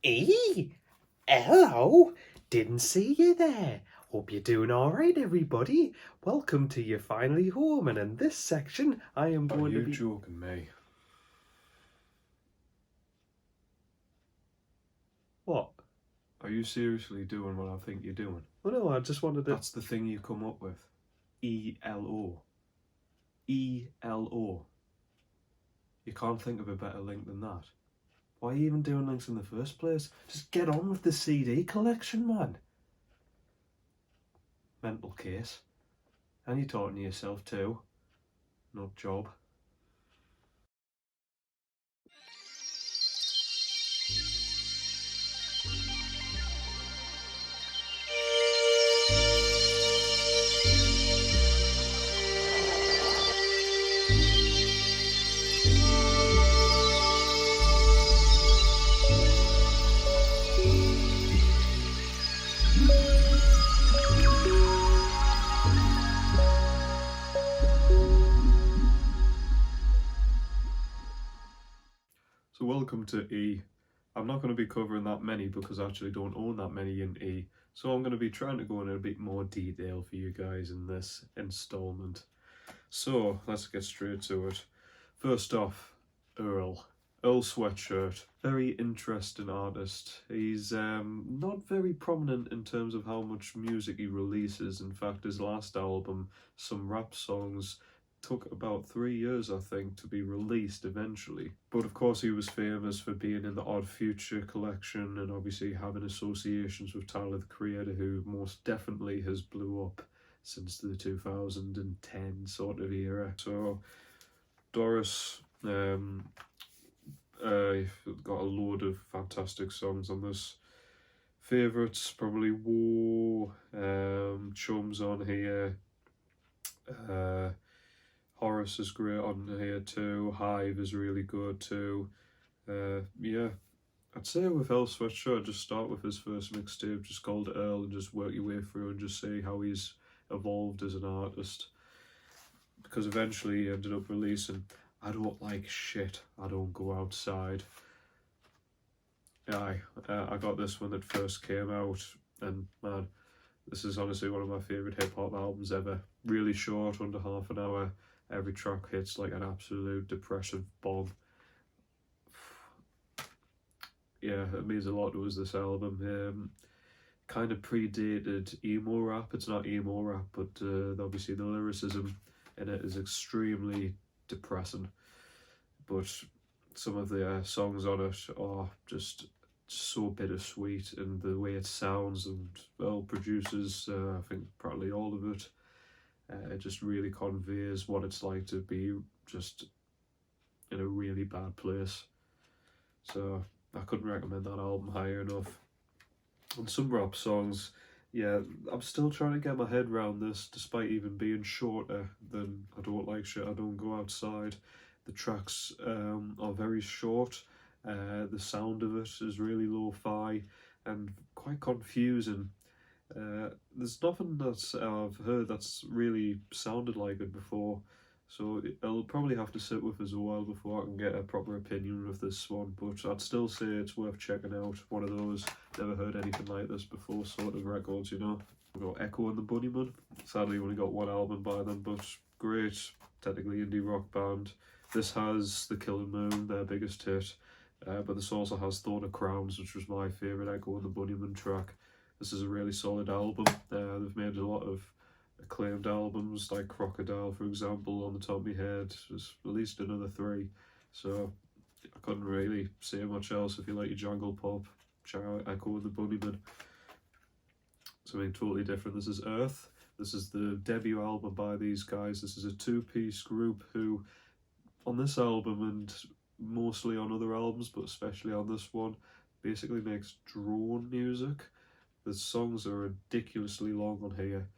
Hello! Didn't see you there. Hope you're doing alright, everybody. Welcome to You Finally Home, and in this section I am going to be... Are you joking me? What? Are you seriously doing what I think you're doing? Oh no, I just wanted to... That's the thing you come up with. E-L-O. E-L-O. You can't think of a better link than that. Why are you even doing links in the first place? Just get on with the CD collection, man. Mental case. And you're talking to yourself too. Not job. So welcome to E. I'm not going to be covering that many because I actually don't own that many in E. So I'm going to be trying to go into a bit more detail for you guys in this installment. So let's get straight to it. First off, Earl Sweatshirt. Very interesting artist. He's not very prominent in terms of how much music he releases. In fact, his last album, some rap songs, took about 3 years, I think, to be released eventually. But of course he was famous for being in the Odd Future collection and obviously having associations with Tyler the Creator, who most definitely has blew up since the 2010 sort of era. So Doris got a load of fantastic songs on this. Favourites, probably War, Chums on here, Horace is great on here too, Hive is really good too. Yeah, I'd say with Earl Sweatshirt, just start with his first mixtape, just called Earl, and just work your way through and just see how he's evolved as an artist. Because eventually he ended up releasing I Don't Like Shit, I Don't Go Outside. I got this when it first came out, and man, this is honestly one of my favourite hip-hop albums ever. Really short, under half an hour. Every track hits like an absolute depressive bomb. Yeah, it means a lot to us, this album. Kind of predated emo rap. It's not emo rap, but obviously the lyricism in it is extremely depressing. But some of the songs on it are just so bittersweet, and the way it sounds, and well, produces, I think probably all of it. It just really conveys what it's like to be just in a really bad place. So I couldn't recommend that album higher enough. And some rap songs, yeah, I'm still trying to get my head around this, despite even being shorter than I Don't Like Shit, I Don't Go Outside. The tracks are very short. The sound of it is really lo-fi and quite confusing. There's nothing that I've heard that's really sounded like it before, so I'll probably have to sit with us a while before I can get a proper opinion of this one, but I'd still say it's worth checking out. One of those never heard anything like this before sort of records, you know. We've got Echo and the Bunnymen. Sadly only got one album by them, but great, technically indie rock band. This has The Killing Moon, their biggest hit, but this also has Thorn of Crowns, which was my favourite Echo and the Bunnymen track. This is a really solid album. They've made a lot of acclaimed albums, like Crocodile, for example, on the top of my head. There's released another 3, so I couldn't really say much else. If you like your jungle pop, check out Echo and the Bunnymen. Something totally different. This is Earth. This is the debut album by these guys. This is a 2-piece group who, on this album and mostly on other albums, but especially on this one, basically makes drone music. The songs are ridiculously long on here,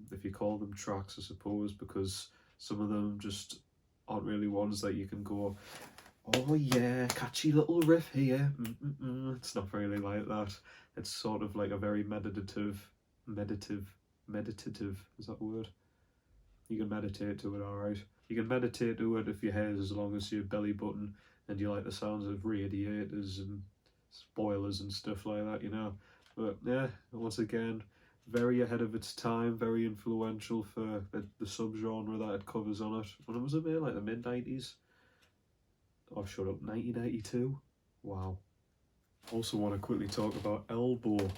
if you call them tracks, I suppose, because some of them just aren't really ones that you can go, oh yeah, catchy little riff here. It's not really like that. It's sort of like a very meditative, is that a word? You can meditate to it, alright. You can meditate to it if your hair's as long as your belly button and you like the sounds of radiators and spoilers and stuff like that, you know. But yeah, once again, very ahead of its time, very influential for the subgenre that it covers on it. When was it made? Like the mid-90s? Oh, shut up, 1992? Wow. Also want to quickly talk about Elbe,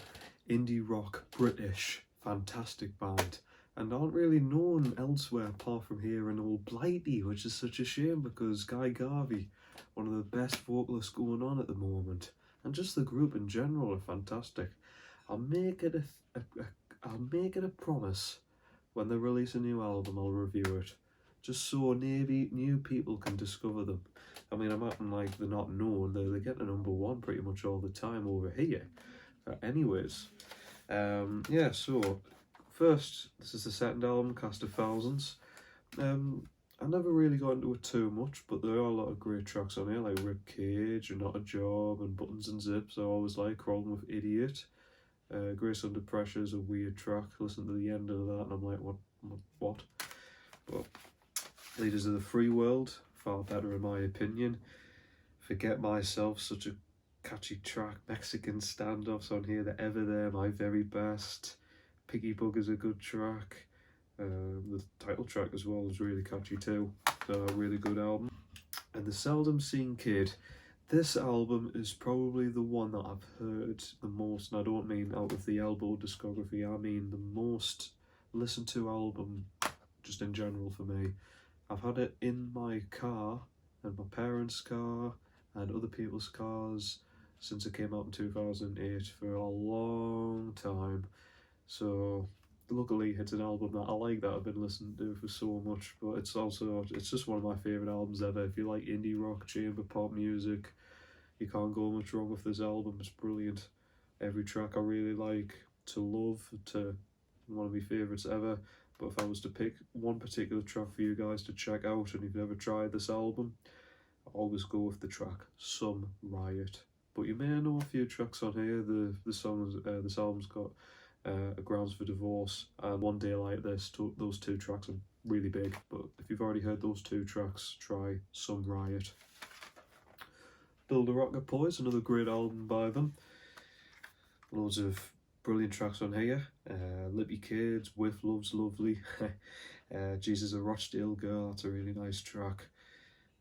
indie rock, British, fantastic band, and aren't really known elsewhere apart from here in Old Blighty, which is such a shame because Guy Garvey, one of the best vocalists going on at the moment, and just the group in general are fantastic. I'll make it a promise when they release a new album, I'll review it, just so maybe new people can discover them. I mean, I'm acting like they're not known. They get to #1 pretty much all the time over here. Anyways, yeah. So first, this is the second album, Cast of Thousands. I never really got into it too much, but there are a lot of great tracks on here, like Rip Cage and Not a Job and Buttons and Zips. I always like Crawling with Idiot. Grace Under Pressure is a weird track. Listen to the end of that and I'm like, what? But Leaders of the Free World, far better in my opinion. Forget Myself, such a catchy track. Mexican Standoffs on here, the Ever There, My Very Best. Piggy Bug is a good track. The title track as well is really catchy too. So a really good album. And The Seldom Seen Kid. This album is probably the one that I've heard the most, and I don't mean out of the Elbe discography, I mean the most listened to album just in general for me. I've had it in my car, and my parents' car, and other people's cars since it came out in 2008 for a long time. So luckily it's an album that I like, that I've been listening to for so much, but it's just one of my favourite albums ever. If you like indie rock, chamber pop music, you can't go much wrong with this album. It's brilliant. Every track I really like. To Love, to one of my favourites ever. But if I was to pick one particular track for you guys to check out and you've never tried this album, I always go with the track Some Riot. But you may know a few tracks on here. This album's got A Grounds for Divorce and One Day Like This. Those two tracks are really big, but if you've already heard those two tracks, try Some Riot. Build a Rocket Boys, another great album by them. Loads of brilliant tracks on here. Lippy Kids, With Love's Lovely. Jesus a Rochdale Girl, that's a really nice track.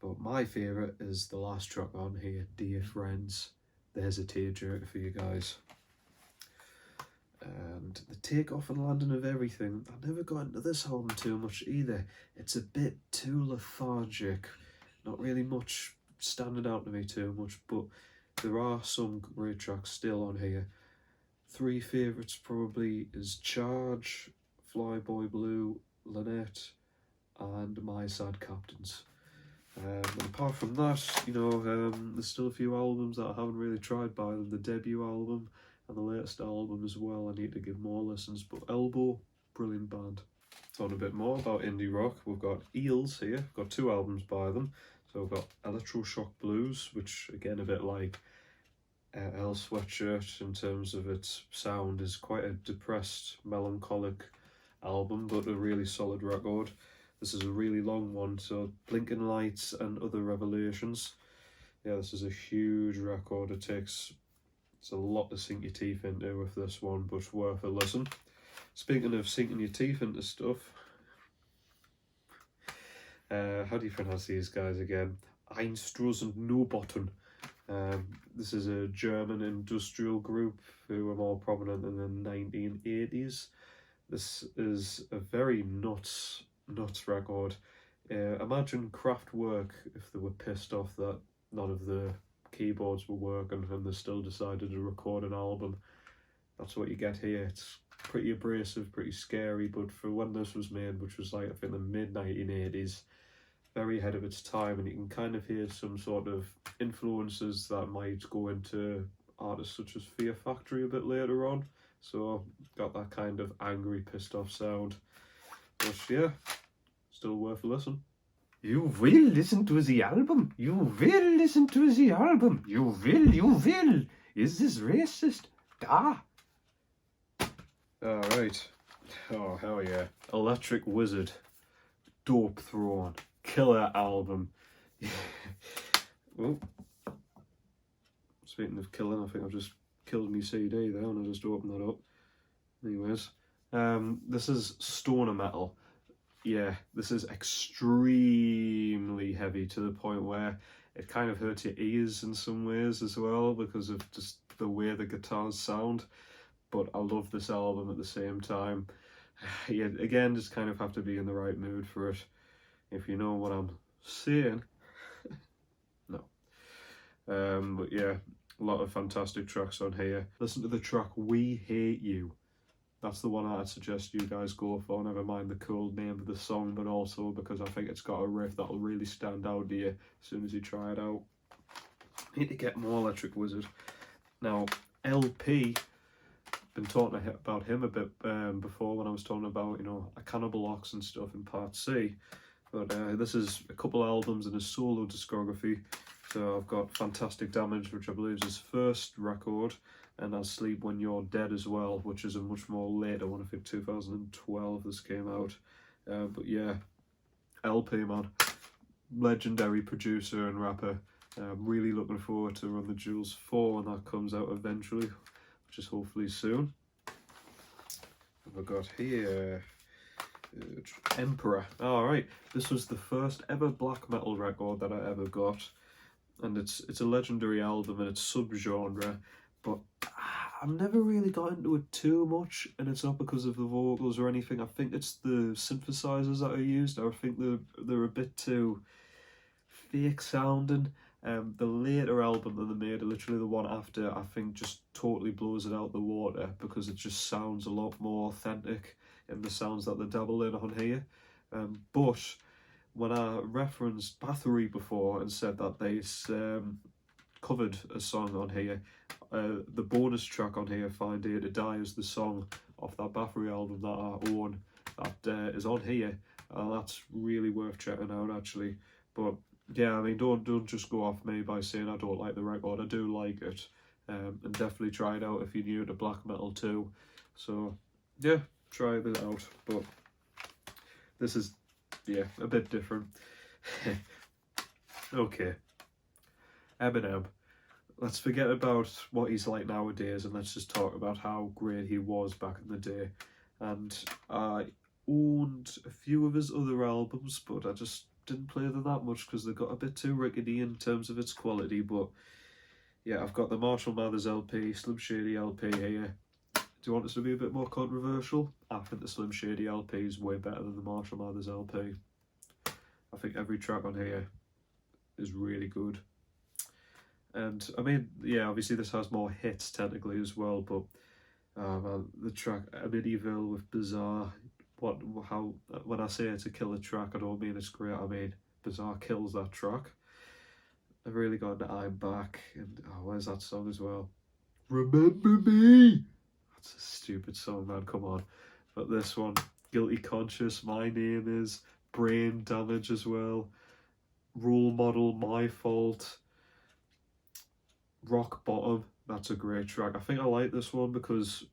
But my favourite is the last track on here, Dear Friends. There's a tearjerker for you guys. And the takeoff and landing of everything, I never got into this album too much either. It's a bit too lethargic, not really much standing out to me too much, but there are some great tracks still on here. Three favourites probably is Charge, Flyboy Blue, Lynette, and My Sad Captains. And apart from that, you know, there's still a few albums that I haven't really tried by them. The debut album and the latest album as well, I need to give more listens. But Elbe, brilliant band. Talking a bit more about indie rock, we've got Eels here. We've got two albums by them. So we've got Electroshock Blues, which again a bit like Earl Sweatshirt in terms of its sound, is quite a depressed, melancholic album, but a really solid record. This is a really long one, so Blinking Lights and Other Revelations. Yeah, this is a huge record. It's a lot to sink your teeth into with this one, but worth a listen. Speaking of sinking your teeth into stuff, how do you pronounce these guys again? Einstraßen Nobotten. This is a German industrial group who were more prominent in the 1980s. This is a very nuts record. Imagine Kraftwerk if they were pissed off that none of the keyboards were working and they still decided to record an album. That's what you get here. It's pretty abrasive, pretty scary, but for when this was made, which was like I think the mid-1980s, very ahead of its time, and you can kind of hear some sort of influences that might go into artists such as Fear Factory a bit later on. So got that kind of angry, pissed off sound. But yeah, still worth a listen. You will listen to the album. You will listen to the album. You will. Is this racist? Da. Alright. Oh, hell yeah. Electric Wizard. Dope Throne. Killer album. Oh. Speaking of killing, I think I've just killed me CD there and I just opened that up. Anyways, this is stoner metal. Yeah, this is extremely heavy to the point where it kind of hurts your ears in some ways as well because of just the way the guitars sound. But I love this album at the same time. Yeah, again, just kind of have to be in the right mood for it. If you know what I'm saying. No. But yeah, a lot of fantastic tracks on here. Listen to the track We Hate You. That's the one I'd suggest you guys go for, never mind the cool name of the song, but also because I think it's got a riff that'll really stand out to you as soon as you try it out. I need to get more Electric Wizard. Now, LP, been talking about him a bit before when I was talking about, you know, a Cannibal Ox and stuff in Part C. But this is a couple albums in his solo discography. So I've got Fantastic Damage, which I believe is his first record, and I'll Sleep When You're Dead as well, which is a much more later one. I think 2012 this came out. But yeah, LP, man, legendary producer and rapper. I'm really looking forward to Run the Jewels 4 when that comes out eventually, which is hopefully soon. What have I got here? Emperor. Alright, this was the first ever black metal record that I ever got, and it's a legendary album and it's subgenre, but I've never really got into it too much, and it's not because of the vocals or anything. I think it's the synthesizers that are used. I think they're a bit too fake sounding. The later album that they made, literally the one after, I think just totally blows it out the water because it just sounds a lot more authentic in the sounds that they dabble in on here. But when I referenced Bathory before and said that they covered a song on here, the bonus track on here, Find Day to Die, is the song off that Bathory album that I own that is on here. That's really worth checking out actually. But yeah, I mean, don't just go off me by saying I don't like the record. I do like it, and definitely try it out if you're new to black metal too. So yeah, try this out. But this is, yeah, a bit different. Okay, Eminem. Let's forget about what he's like nowadays and let's just talk about how great he was back in the day. And I owned a few of his other albums, but I just didn't play them that much because they got a bit too rickety in terms of its quality. But yeah, I've got the Marshall Mathers LP, Slim Shady LP here. Do you want this to be a bit more controversial? I think the Slim Shady LP is way better than the Marshall Mathers LP. I think every track on here is really good. And I mean, yeah, obviously this has more hits technically as well, but man, the track Amityville with Bizarre, when I say it's a killer track, I don't mean it's great, I mean Bizarre kills that track. I've really got into I'm Back, and where's that song as well? Remember Me! That's a stupid song, man, come on. But this one, Guilty Conscious, My Name Is, Brain Damage as well, Role Model, My Fault, Rock Bottom, that's a great track. I think I like this one because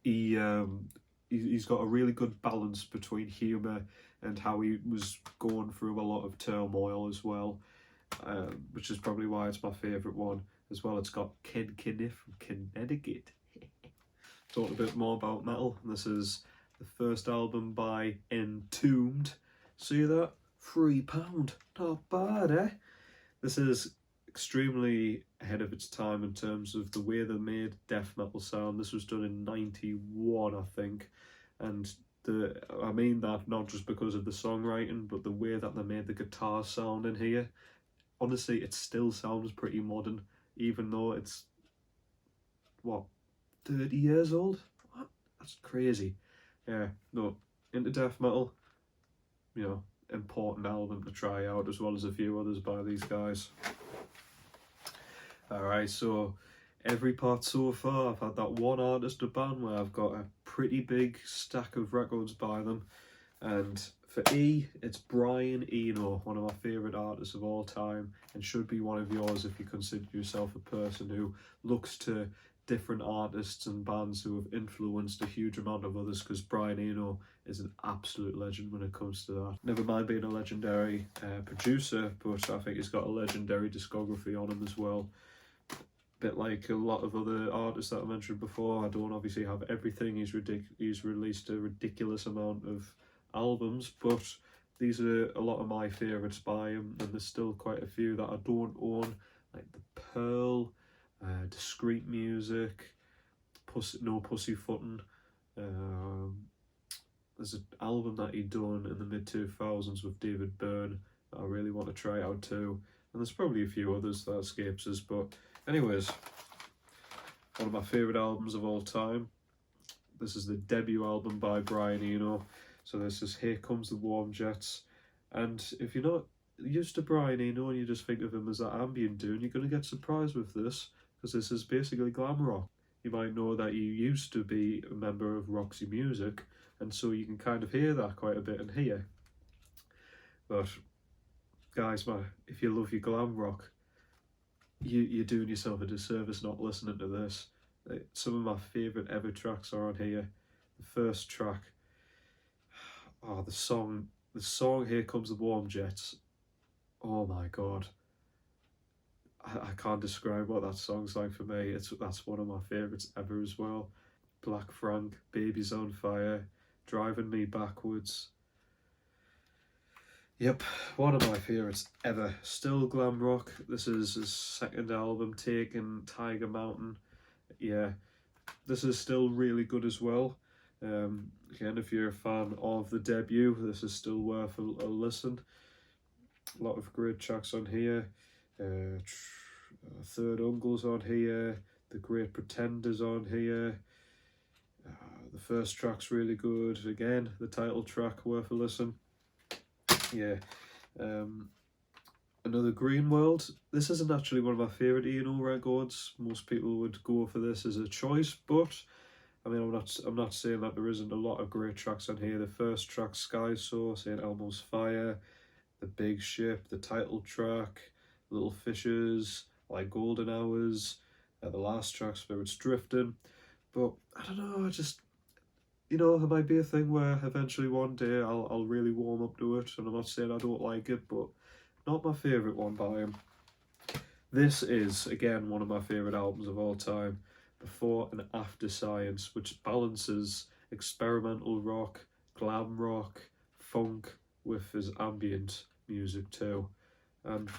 he's got a really good balance between humour and how he was going through a lot of turmoil as well, which is probably why it's my favourite one as well. It's got Ken Kniff from Connecticut. Talk a bit more about metal. This is the first album by Entombed. See that? £3. Not bad, eh? This is extremely ahead of its time in terms of the way they made death metal sound. This was done in 91, I think, and I mean that not just because of the songwriting, but the way that they made the guitar sound in here. Honestly, it still sounds pretty modern, even though it's, what, 30 years old? What? That's crazy. Yeah, no, into death metal, you know, important album to try out, as well as a few others by these guys. Alright, so every part so far, I've had that one artist or band where I've got a pretty big stack of records by them. And for E, it's Brian Eno, one of my favourite artists of all time, and should be one of yours if you consider yourself a person who looks to different artists and bands who have influenced a huge amount of others, because Brian Eno is an absolute legend when it comes to that. Never mind being a legendary producer, but I think he's got a legendary discography on him as well. bit like a lot of other artists that I mentioned before, I don't obviously have everything. He's released a ridiculous amount of albums, but these are a lot of my favourites by him, and there's still quite a few that I don't own, like The Pearl, Discreet Music, No Pussyfootin'. There's an album that he'd done in the mid-2000s with David Byrne that I really want to try out too, and there's probably a few others that escapes us, but anyways, one of my favourite albums of all time. This is the debut album by Brian Eno. So this is Here Comes the Warm Jets. And if you're not used to Brian Eno and you just think of him as that ambient dude, you're going to get surprised with this, because this is basically glam rock. You might know that he used to be a member of Roxy Music, and so you can kind of hear that quite a bit in here. But guys, man, if you love your glam rock, you're doing yourself a disservice not listening to this. Some of my favourite ever tracks are on here. The first track, the song Here Comes the Warm Jets. Oh my god, I can't describe what that song's like for me. That's one of my favourites ever as well. Black Frank, Baby's on Fire, Driving Me Backwards. Yep, one of my favourites ever. Still glam rock. This is his second album, Taking Tiger Mountain. Yeah, this is still really good as well. Again, if you're a fan of the debut, this is still worth a listen. A lot of great tracks on here. Third Uncle's on here. The Great Pretender's on here. The first track's really good. Again, the title track, worth a listen. Yeah. Another Green World. This isn't actually one of my favourite Eno records. Most people would go for this as a choice, but I mean, I'm not saying that there isn't a lot of great tracks on here. The first track, Sky Source, St. Elmo's Fire, The Big Ship, the title track, Little Fishes, Like Golden Hours, the last track, Spirits Drifting. But I don't know, it might be a thing where eventually one day I'll really warm up to it, and I'm not saying I don't like it, but not my favourite one by him. This is, again, one of my favourite albums of all time, Before and After Science, which balances experimental rock, glam rock, funk with his ambient music too. And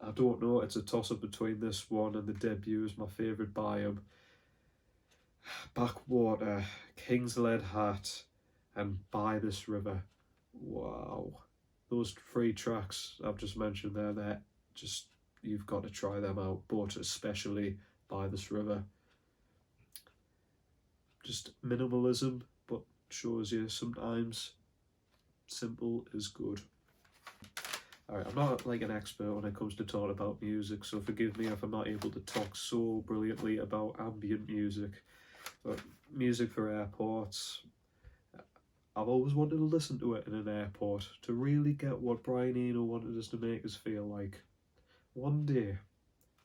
I don't know, it's a toss-up between this one and the debut as my favourite by him. Backwater, King's Lead Hat, and By This River. Wow. Those three tracks I've just mentioned there, you've got to try them out, but especially By This River. Just minimalism, but shows you sometimes simple is good. Alright, I'm not like an expert when it comes to talking about music, so forgive me if I'm not able to talk so brilliantly about ambient music. But music for airports, I've always wanted to listen to it in an airport to really get what Brian Eno wanted us to make us feel like. One day,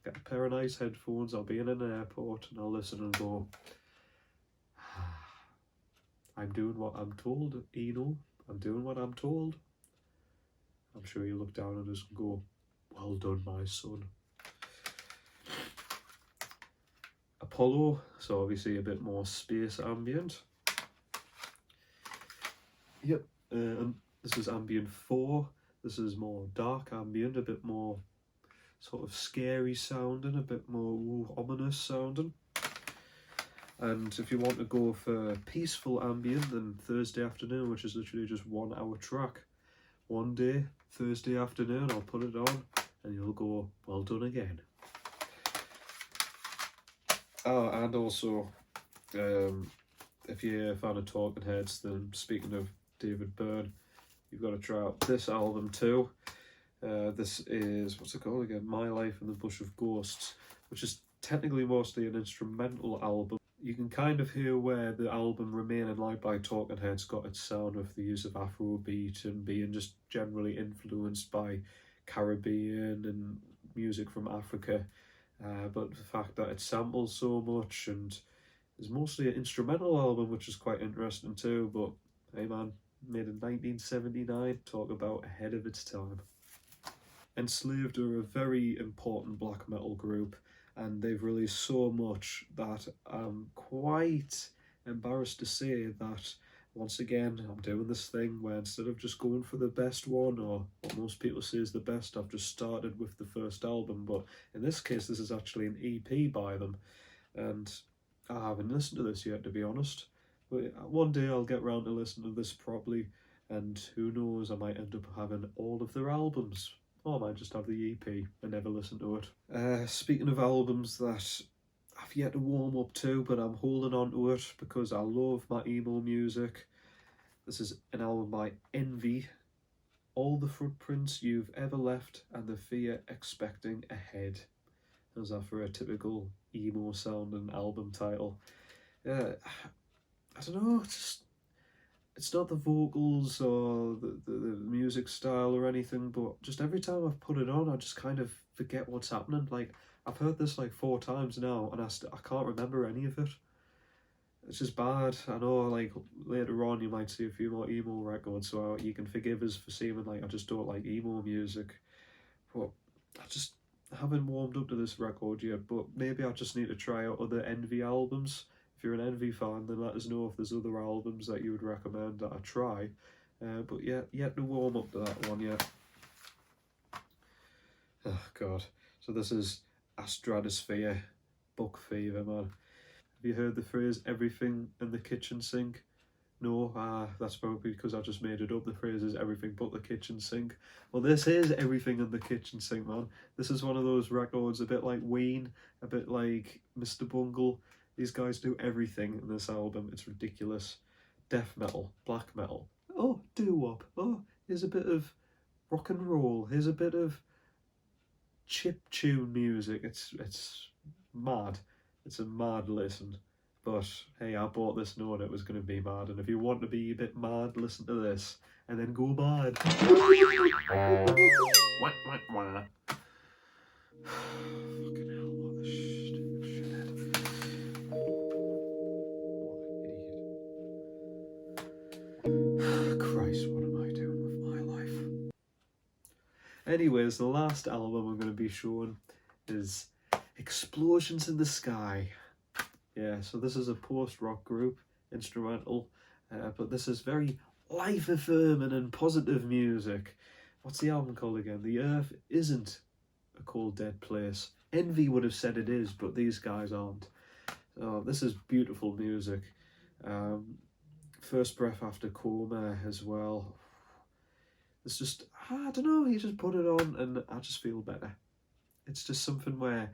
get a pair of nice headphones, I'll be in an airport and I'll listen and go, I'm doing what I'm told, Eno, I'm doing what I'm told. I'm sure you look down on us and go, well done, my son. Apollo, so obviously a bit more space ambient. Yep, and this is Ambient 4. This is more dark ambient, a bit more sort of scary sounding, a bit more ominous sounding. And if you want to go for peaceful ambient, then Thursday Afternoon, which is literally just 1 hour track. One day, Thursday afternoon, I'll put it on and you'll go, well done again. Oh, and also, if you're a fan of Talking Heads, then speaking of David Byrne, you've got to try out this album too. This is, what's it called again? My Life in the Bush of Ghosts, which is technically mostly an instrumental album. You can kind of hear where the album Remaining Light by Talking Heads got its sound with the use of Afrobeat and being just generally influenced by Caribbean and music from Africa. But the fact that it samples so much and is mostly an instrumental album, which is quite interesting too. But hey man, made in 1979, talk about ahead of its time. Enslaved are a very important black metal group, and they've released so much that I'm quite embarrassed to say that once again I'm doing this thing where instead of just going for the best one, or what most people say is the best, I've just started with the first album. But in this case, this is actually an EP by them, and I haven't listened to this yet, to be honest. But one day I'll get round to listening to this properly, and who knows, I might end up having all of their albums. Or I might just have the EP and never listen to it. Speaking of albums that I've yet to warm up to, but I'm holding on to it because I love my emo music. This is an album by Envy. All the footprints you've ever left and the fear expecting ahead. How's that for a typical emo sounding album title? I don't know, it's not the vocals or the music style or anything, but just every time I've put it on, I just kind of forget what's happening. Like, I've heard this like 4 times now, and I can't remember any of it. It's just bad. I know, like, later on you might see a few more emo records, so you can forgive us for seeming like I just don't like emo music. But I haven't warmed up to this record yet, but maybe I just need to try out other Envy albums. If you're an Envy fan, then let us know if there's other albums that you would recommend that I try. But yeah, yet to warm up to that one yet. Oh god. So this is a stratosphere, book fever, man. Have you heard the phrase everything in the kitchen sink? No, that's probably because I just made it up. The phrase is everything but the kitchen sink. Well, this is everything in the kitchen sink, man. This is one of those records, a bit like Ween, a bit like Mr. Bungle. These guys do everything in this album. It's ridiculous. Death metal, black metal. Oh, doo-wop. Oh, here's a bit of rock and roll. Here's a bit of chip tune music. It's mad. It's a mad listen. But hey, I bought this knowing it was going to be mad, and if you want to be a bit mad, listen to this, and then go mad. Fucking hell, what a stupid shithead. What an idiot. Christ, what am I doing with my life? Anyways, the last album I'm going to be showing is Explosions in the Sky. Yeah, so this is a post-rock group, instrumental, but this is very life-affirming and positive music. What's the album called again? The Earth Isn't a Cold, Dead Place. Envy would have said it is, but these guys aren't. So this is beautiful music. First Breath After Coma as well. It's just, I don't know, you just put it on and I just feel better. It's just something where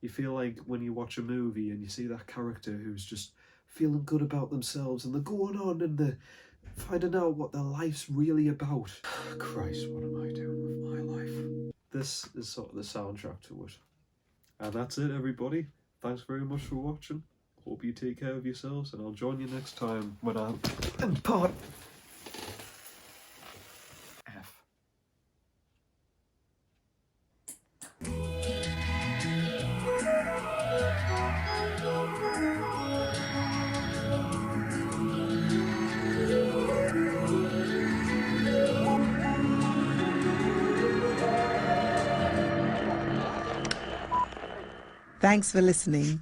you feel like when you watch a movie and you see that character who's just feeling good about themselves and they're going on and they're finding out what their life's really about. Christ, what am I doing with my life? This is sort of the soundtrack to it. And that's it, everybody. Thanks very much for watching. Hope you take care of yourselves, and I'll join you next time when I'm in part F. Thanks for listening.